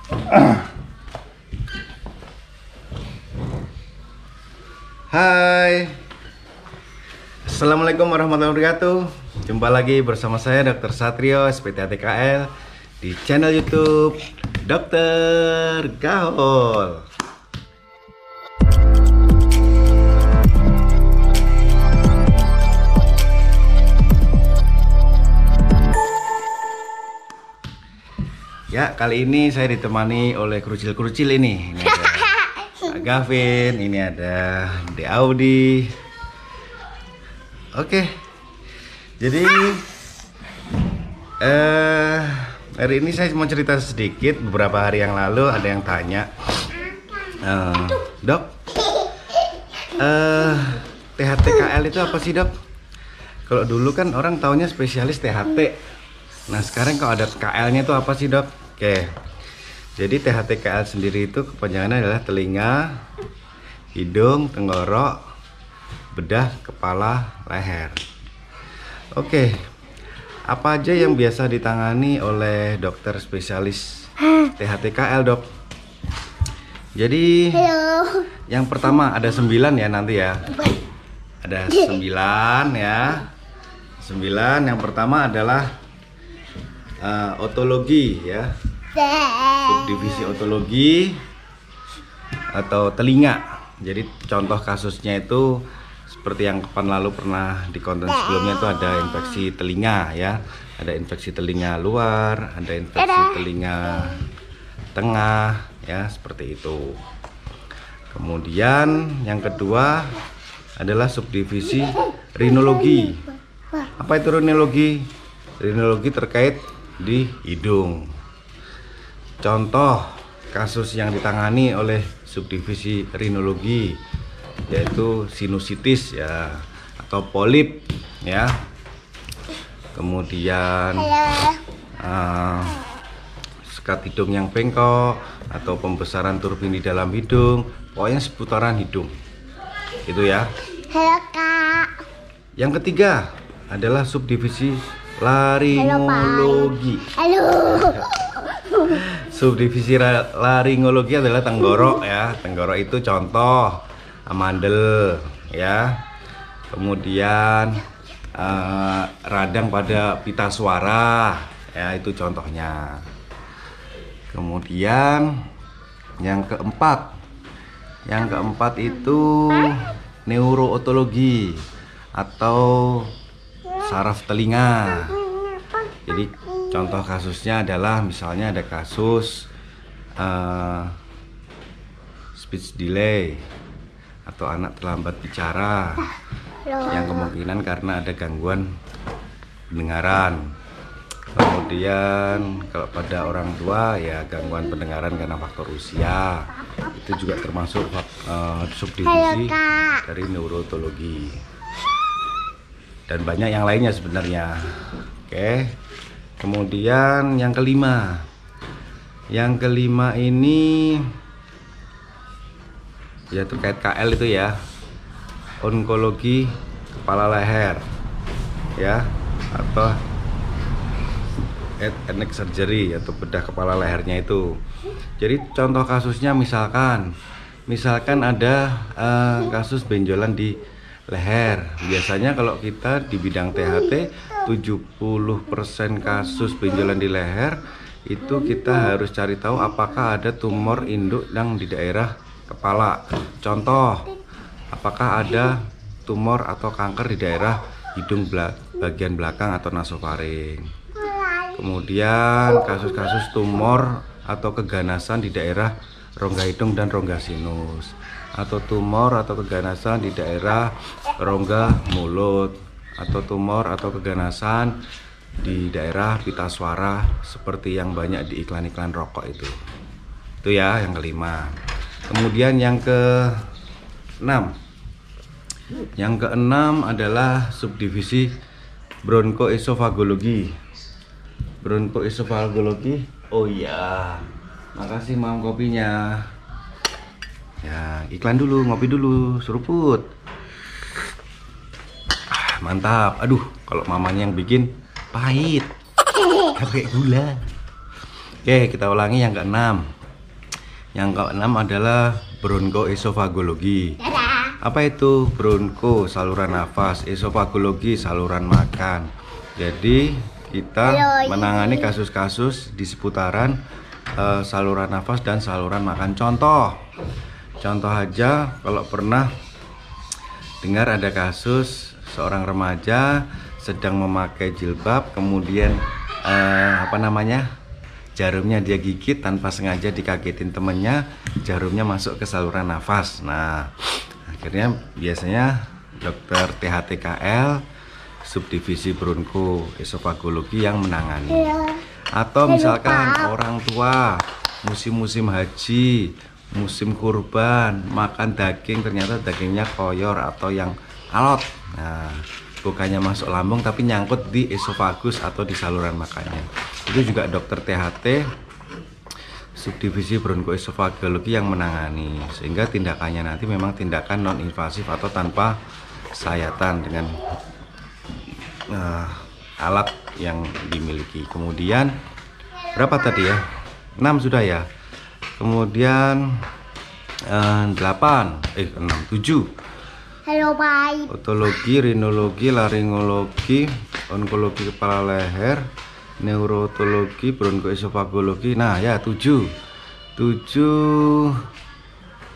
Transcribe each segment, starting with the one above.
Hai, Assalamualaikum warahmatullahi wabarakatuh. Jumpa lagi bersama saya Dr. Satrio SPTATKL di channel YouTube Dr. Gahol. Ya, kali ini saya ditemani oleh kerucil-kerucil ini. Ini ada Pak Gavin, ini ada De Audi. Oke. Jadi hari ini saya mau cerita sedikit. Beberapa hari yang lalu ada yang tanya, Dok, THTKL itu apa sih, Dok? Kalau dulu kan orang taunya spesialis THT. Nah, sekarang kalau ada KL-nya itu apa sih, Dok? Oke. Jadi THTKL sendiri itu kepanjangannya adalah telinga, hidung, tenggorok, bedah, kepala, leher. Oke. Apa aja yang biasa ditangani oleh dokter spesialis THTKL, Dok? Jadi yang pertama ada 9 ya nanti ya. Ada 9 ya. 9 yang pertama adalah otologi ya. Subdivisi otologi atau telinga. Jadi contoh kasusnya itu seperti yang kapan lalu pernah di konten sebelumnya itu ada infeksi telinga ya. Ada infeksi telinga luar, ada infeksi telinga tengah ya, seperti itu. Kemudian yang kedua adalah subdivisi rinologi. Apa itu rinologi? Rinologi terkait di hidung. Contoh kasus yang ditangani oleh subdivisi rinologi yaitu sinusitis ya, atau polip ya. Kemudian sekat hidung yang bengkok atau pembesaran turbin di dalam hidung, pokoknya seputaran hidung itu ya. Halo Kak. Yang ketiga adalah subdivisi laringologi. Halo. Subdivisi laringologi adalah tenggorok ya. Tenggorok itu contoh amandel ya. Kemudian radang pada pita suara ya, itu contohnya. Kemudian yang keempat itu neurootologi atau saraf telinga. Jadi contoh kasusnya adalah misalnya ada kasus speech delay atau anak terlambat bicara yang kemungkinan karena ada gangguan pendengaran. Kemudian kalau pada orang tua ya gangguan pendengaran karena faktor usia, itu juga termasuk subdivisi dari neurootologi. Dan banyak yang lainnya sebenarnya. Oke. Kemudian yang kelima. Yang kelima ini ya terkait KL itu ya. Onkologi kepala leher. Ya, atau head and neck surgery atau bedah kepala lehernya itu. Jadi contoh kasusnya misalkan ada kasus benjolan di leher. Biasanya kalau kita di bidang THT 70% kasus benjolan di leher itu kita harus cari tahu apakah ada tumor induk yang di daerah kepala. Contoh, apakah ada tumor atau kanker di daerah hidung bagian belakang atau nasofaring. Kemudian kasus-kasus tumor atau keganasan di daerah rongga hidung dan rongga sinus, atau tumor atau keganasan di daerah rongga mulut, atau tumor atau keganasan di daerah pita suara seperti yang banyak di iklan-iklan rokok itu ya yang kelima. Kemudian yang keenam adalah subdivisi bronkoesofagologi. Oh iya, makasih Mam kopinya. Ya, iklan dulu, ngopi dulu, seruput. Mantap. Aduh, kalau mamanya yang bikin pahit. Pakai gula. Oke, kita ulangi yang keenam. Yang keenam adalah bronkoesofagologi. Apa itu? Bronko saluran nafas, esofagologi saluran makan. Jadi kita menangani kasus-kasus di seputaran saluran nafas dan saluran makan. Contoh aja, kalau pernah dengar ada kasus seorang remaja sedang memakai jilbab, kemudian jarumnya dia gigit tanpa sengaja, dikagetin temennya, jarumnya masuk ke saluran nafas. Nah, akhirnya biasanya dokter THTKL subdivisi bronkoesofagologi yang menangani. Atau misalkan orang tua musim-musim haji, musim kurban, makan daging, ternyata dagingnya koyor atau yang alot. Nah, bukannya masuk lambung tapi nyangkut di esofagus atau di saluran makannya. Itu juga dokter THT subdivisi bronkoesofagologi yang menangani, sehingga tindakannya nanti memang tindakan non invasif atau tanpa sayatan dengan alat yang dimiliki. Kemudian berapa tadi ya? 6 sudah ya. Kemudian 7. Halo, bye. Otologi, rinologi, laringologi, onkologi kepala leher, neurotologi, bronkoesofagologi. Nah ya 7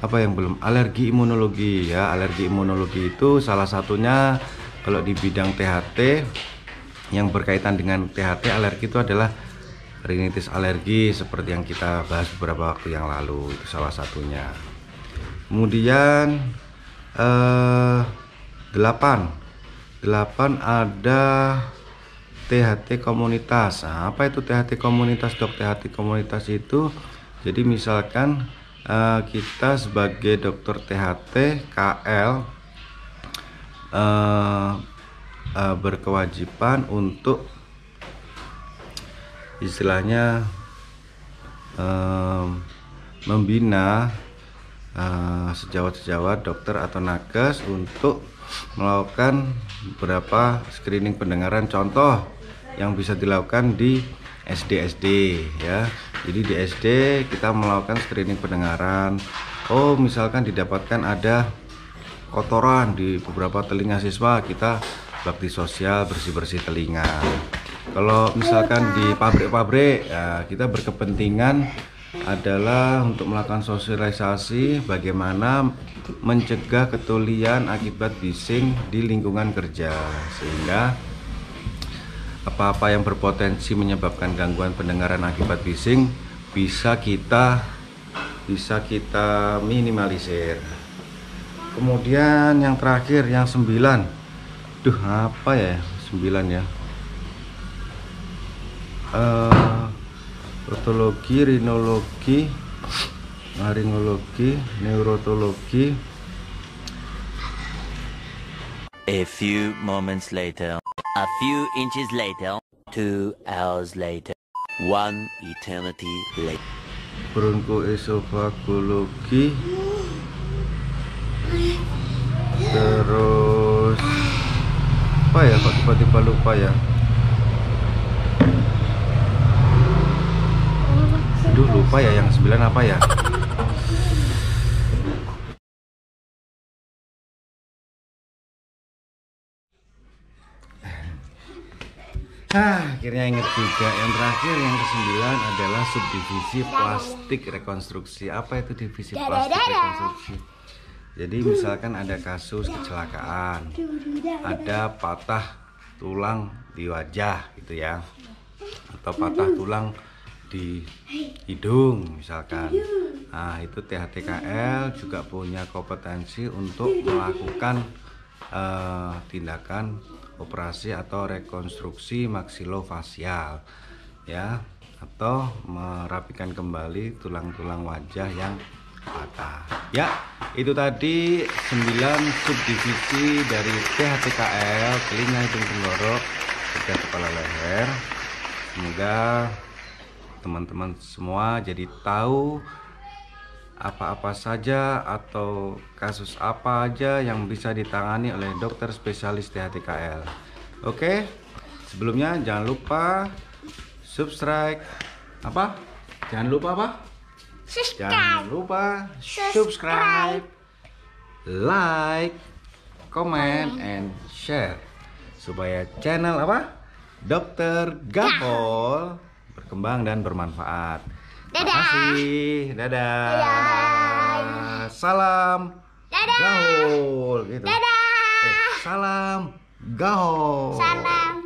apa yang belum? Alergi imunologi ya. Alergi imunologi itu salah satunya kalau di bidang THT yang berkaitan dengan THT alergi itu adalah rinitis alergi seperti yang kita bahas beberapa waktu yang lalu, itu salah satunya. Kemudian 8 ada THT komunitas. Nah, apa itu THT komunitas, dok? THT komunitas itu jadi misalkan kita sebagai dokter THT KL berkewajiban untuk istilahnya membina sejawat-sejawat dokter atau nakes untuk melakukan beberapa screening pendengaran, contoh yang bisa dilakukan di SD ya. Jadi di SD kita melakukan screening pendengaran. Oh, misalkan didapatkan ada kotoran di beberapa telinga siswa, kita bakti sosial bersih-bersih telinga. Kalau misalkan di pabrik-pabrik ya, kita berkepentingan adalah untuk melakukan sosialisasi bagaimana mencegah ketulian akibat bising di lingkungan kerja, sehingga apa-apa yang berpotensi menyebabkan gangguan pendengaran akibat bising bisa kita minimalisir. Kemudian yang terakhir yang 9, apa ya 9 ya, otologi, rinologi, laringologi, neurotologi. A few moments later, a few inches later, 2 hours later, 1 eternity later. Bronkoesofagologi, terus apa ya, kok tiba-tiba lupa ya. Aduh, lupa ya yang 9 apa ya. Akhirnya inget juga. Yang terakhir yang ke-9 adalah subdivisi plastik rekonstruksi. Apa itu divisi plastik rekonstruksi? Jadi misalkan ada kasus kecelakaan, ada patah tulang di wajah gitu ya, atau patah tulang di hidung misalkan. Nah, itu THTKL juga punya kompetensi untuk melakukan tindakan operasi atau rekonstruksi maksilofasial ya, atau merapikan kembali tulang-tulang wajah yang patah. Ya, itu tadi 9 subdivisi dari THTKL, telinga, hidung, tenggorok, bedah, kepala, leher. Semoga teman-teman semua jadi tahu apa-apa saja atau kasus apa aja yang bisa ditangani oleh dokter spesialis THTKL. Oke, sebelumnya jangan lupa subscribe. Jangan lupa Jangan lupa subscribe, like, comment, and share supaya channel apa? Dokter Gahol berkembang dan bermanfaat. Terima kasih. Dadah. Salam Gahol gitu. Dadah. Salam Gahol. Salam